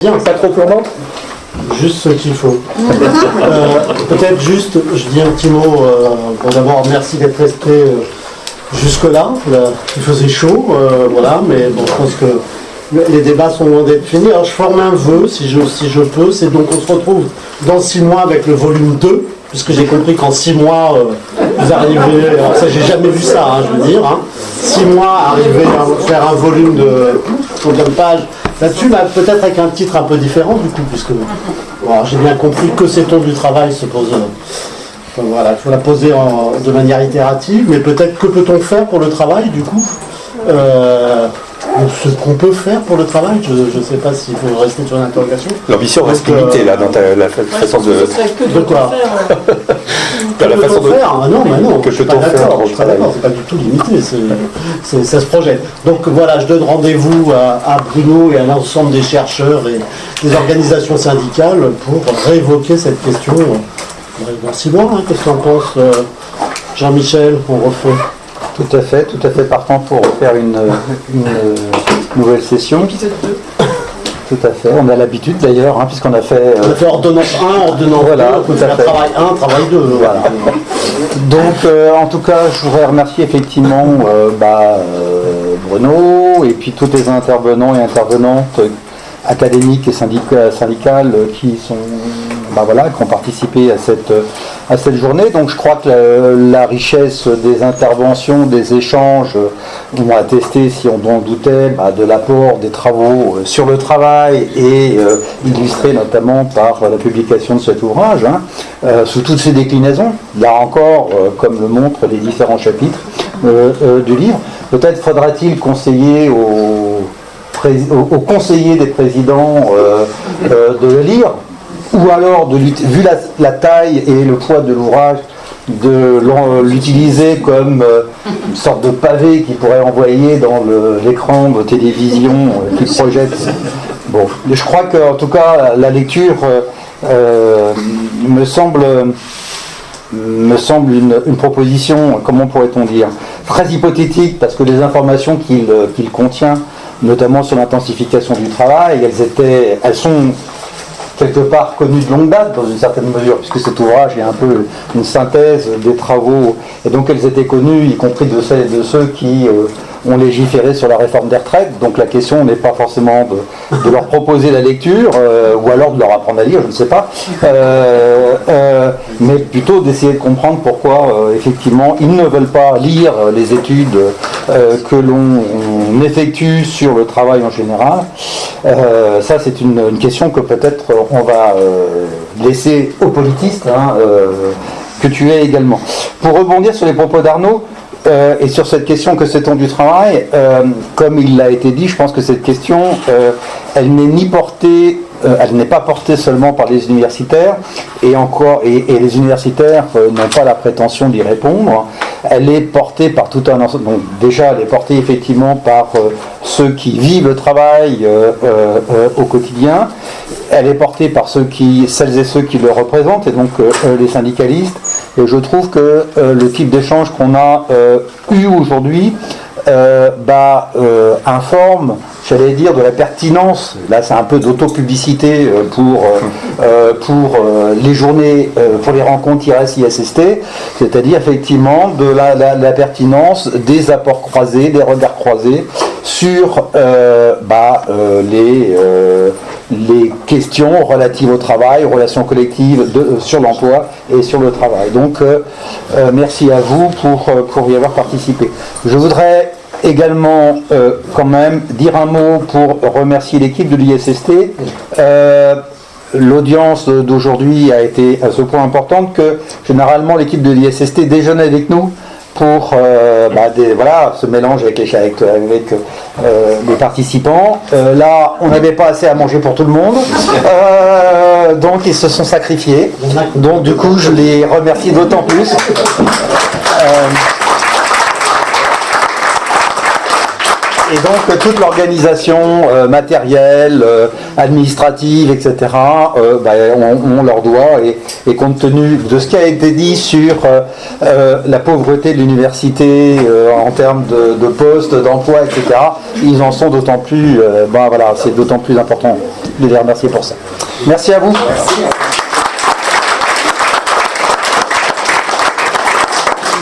Bien, pas trop plombant. Juste ce qu'il faut. Peut-être juste, je dis un petit mot. Bon, d'abord, merci d'être resté jusque-là. Il faisait chaud, voilà, mais bon, je pense que les débats sont loin d'être finis. Alors, je forme un vœu, si je peux. C'est donc, on se retrouve dans 6 mois avec le volume 2, puisque j'ai compris qu'en 6 mois, vous arrivez. Alors, ça, j'ai jamais vu ça, je veux dire. 6 mois, arriver à faire un volume de combien de pages. Là-dessus, peut-être avec un titre un peu différent, du coup, puisque j'ai bien compris que sait-on du travail se pose. Voilà, il faut la poser de manière itérative, mais peut-être que peut-on faire pour le travail, du coup ce qu'on peut faire pour le travail, je ne sais pas s'il faut rester sur l'interrogation. L'ambition reste limitée, là, dans la façon de quoi la façon de faire. Non, que peut-on faire pour le travail. C'est pas du tout limité, ça se projette. Donc voilà, je donne rendez-vous à Bruno et à l'ensemble des chercheurs et des organisations syndicales pour réévoquer cette question dans 6 mois. Qu'est-ce qu'on pense, Jean-Michel, on refait? Tout à fait partant pour faire une nouvelle session. Épisode 2. Tout à fait, on a l'habitude d'ailleurs, puisqu'on a fait... On a fait ordonnance 1, ordonnance 2, on peut faire travail 1, travail 2. Voilà. Donc, en tout cas, je voudrais remercier effectivement Bruno, et puis tous les intervenants et intervenantes académiques et syndicales qui sont... qui ont participé à cette journée. Donc je crois que la richesse des interventions, des échanges ont attesté, si on en doutait, de l'apport des travaux sur le travail et illustré notamment par la publication de cet ouvrage, sous toutes ses déclinaisons, là encore, comme le montrent les différents chapitres du livre. Peut-être faudra-t-il conseiller aux conseillers des présidents de le lire, ou alors, vu la taille et le poids de l'ouvrage, de l'utiliser comme une sorte de pavé qui pourrait envoyer dans l'écran de télévision qui projette. Bon, je crois qu'en tout cas, la lecture me semble une proposition, comment pourrait-on dire, très hypothétique, parce que les informations qu'il contient, notamment sur l'intensification du travail, elles sont quelque part connu de longue date dans une certaine mesure, puisque cet ouvrage est un peu une synthèse des travaux, et donc elles étaient connues, y compris de ceux qui ont légiféré sur la réforme des retraites. Donc la question n'est pas forcément de leur proposer la lecture, ou alors de leur apprendre à lire, je ne sais pas, mais plutôt d'essayer de comprendre pourquoi effectivement ils ne veulent pas lire les études que l'on effectue sur le travail en général. Ça c'est une question que peut-être on va laisser aux politistes, que tu es également. Pour rebondir sur les propos d'Arnaud, et sur cette question que sait-on du travail, comme il l'a été dit, je pense que cette question, elle n'est pas portée seulement par les universitaires, et les universitaires n'ont pas la prétention d'y répondre. Elle est portée par tout un ensemble. Donc déjà, elle est portée effectivement par ceux qui vivent le travail au quotidien. Elle est portée par celles et ceux qui le représentent, et donc les syndicalistes. Et je trouve que le type d'échange qu'on a eu aujourd'hui informe, j'allais dire, de la pertinence. Là, c'est un peu d'auto-publicité pour les journées, pour les rencontres IRS-ISST, c'est-à-dire effectivement de la pertinence des apports croisés, des regards croisés sur les questions relatives au travail, aux relations collectives sur l'emploi et sur le travail. Donc, merci à vous pour y avoir participé. Je voudrais également quand même dire un mot pour remercier l'équipe de l'ISST. L'audience d'aujourd'hui a été à ce point importante que généralement l'équipe de l'ISST déjeune avec nous pour ce mélange avec les participants. Là, on n'avait pas assez à manger pour tout le monde, donc ils se sont sacrifiés. Donc du coup, je les remercie d'autant plus. Et donc toute l'organisation matérielle, administrative, etc., on leur doit, et compte tenu de ce qui a été dit sur la pauvreté de l'université en termes de postes, d'emploi, etc., ils en sont d'autant plus, c'est d'autant plus important de les remercier pour ça. Merci à vous. Merci.